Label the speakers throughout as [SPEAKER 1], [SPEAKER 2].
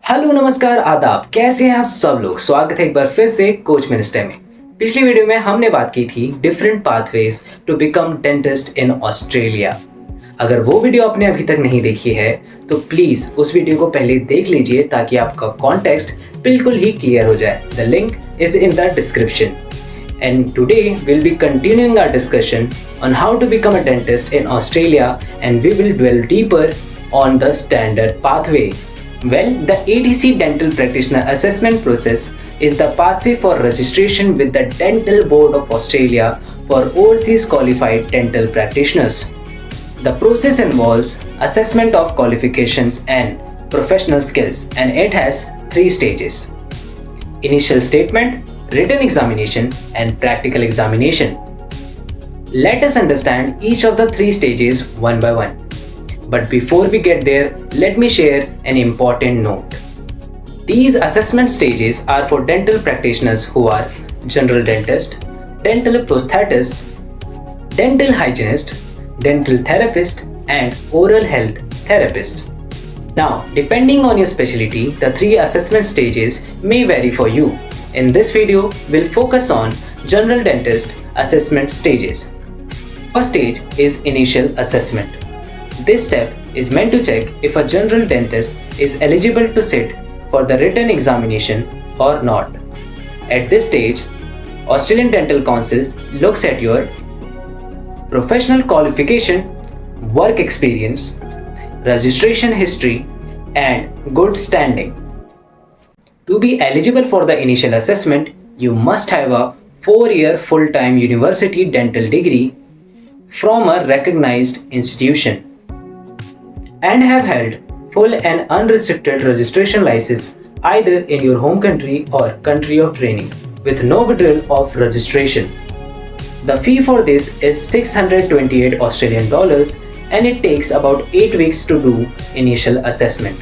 [SPEAKER 1] Hello नमस्कार आदाब, कैसे हैं आप सब लोग। स्वागत है एक बार फिर से कोच मिनिस्टर में। पिछली वीडियो में हमने बात की थी different pathways to become dentist in Australia. अगर वो वीडियो आपने अभी तक नहीं देखी है तो प्लीज उस वीडियो को पहले देख लीजिए ताकि आपका कॉन्टेक्स्ट बिल्कुल ही क्लियर हो जाए। The link is in the description. And today we'll be continuing our discussion on how to become a dentist in Australia, and we will dwell deeper on the standard pathway. Well, the ADC Dental Practitioner Assessment process is the pathway for registration with the Dental Board of Australia for overseas qualified dental practitioners. The process involves assessment of qualifications and professional skills, and it has 3 stages: initial statement, written examination, and practical examination. Let us understand each of the 3 stages one by one. But before we get there, let me share an important note. These assessment stages are for dental practitioners who are general dentist, dental prosthetist, dental hygienist, dental therapist, and oral health therapist. Now, depending on your specialty, the 3 assessment stages may vary for you. In this video, we'll focus on general dentist assessment stages. First stage is initial assessment. This step is meant to check if a general dentist is eligible to sit for the written examination or not. At this stage, Australian Dental Council looks at your professional qualification, work experience, registration history, and good standing. To be eligible for the initial assessment, you must have a 4-year full-time university dental degree from a recognized institution and have held full and unrestricted registration license either in your home country or country of training with no withdrawal of registration. The fee for this is 628 Australian dollars, and it takes about 8 weeks to do initial assessment.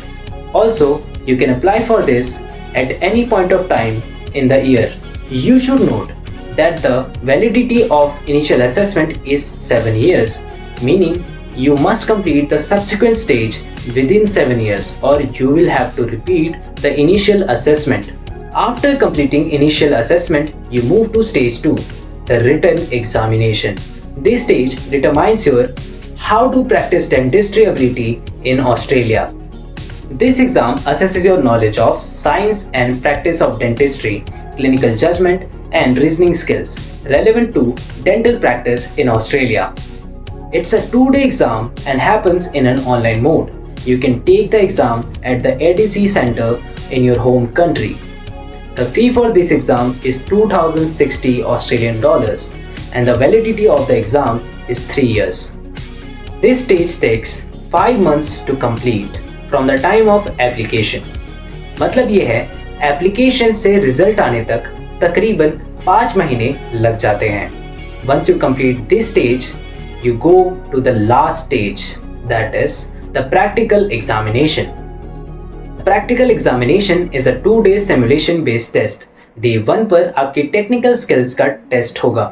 [SPEAKER 1] Also, you can apply for this at any point of time in the year. You should note that the validity of initial assessment is 7 years, meaning you must complete the subsequent stage within 7 years or you will have to repeat the initial assessment. After completing initial assessment, you move to stage 2, the written examination. This stage determines your how to practice dentistry ability in Australia. This exam assesses your knowledge of science and practice of dentistry, clinical judgment, and reasoning skills relevant to dental practice in Australia. It's a 2-day exam and happens in an online mode. You can take the exam at the ADC Center in your home country. The fee for this exam is 2,060 Australian dollars, and the validity of the exam is 3 years. This stage takes 5 months to complete from the time of application. मतलब ये है application से result आने तक तकरीबन 5 महीने लग जाते हैं. Once you complete this stage, you go to the last stage, that is the practical examination. Practical examination is a 2-day simulation based test. Day 1 पर आपकी टेक्निकल स्किल्स का टेस्ट होगा.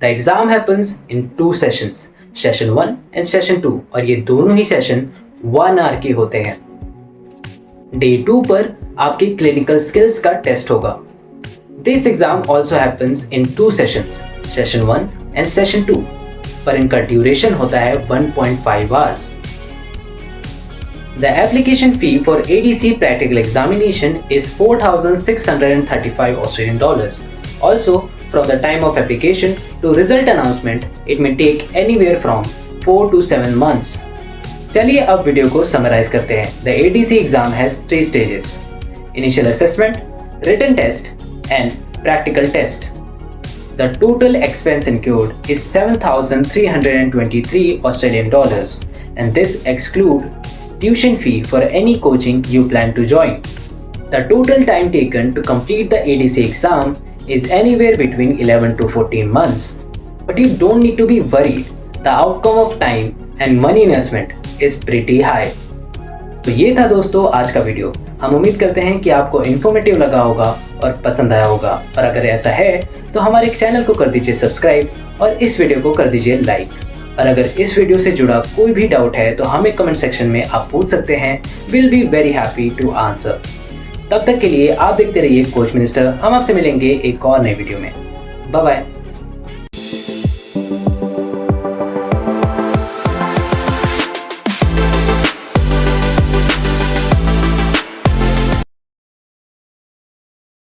[SPEAKER 1] The exam happens in 2 sessions, session 1 and session 2, और ये दोनों ही session 1 our के होते हैं. डे 2 पर आपकी क्लिनिकल स्किल्स का टेस्ट होगा. This exam also happens in 2 sessions, session 1 and session 2, पर इनका ड्यूरेशन होता है 1.5 hours. The application fee for ADC practical examination is 4,635 Australian dollars. Also, from the time of application to result announcement, it may take anywhere from 4 to 7 months. चलिए अब video को summarise करते हैं. The ADC exam has 3 stages: initial assessment, written test, and practical test. The total expense incurred is 7,323 Australian dollars, and this exclude tuition fee for any coaching you plan to join. The total time taken to complete the ADC exam is anywhere between 11 to 14 months. But you don't need to be worried. The outcome of time and money investment is pretty high. तो ये था दोस्तों आज का video. हम उम्मीद करते हैं कि आपको इन्फॉर्मेटिव लगा होगा और पसंद आया होगा, और अगर ऐसा है तो हमारे चैनल को कर दीजिए सब्सक्राइब और इस वीडियो को कर दीजिए लाइक. और अगर इस वीडियो से जुड़ा कोई भी डाउट है तो हमें कमेंट सेक्शन में आप पूछ सकते हैं. Will be very happy to answer. तब तक के लिए आप देखते रहिए कोच मिनिस्टर। हम आपसे मिलेंगे एक और नए वीडियो में। Bye bye.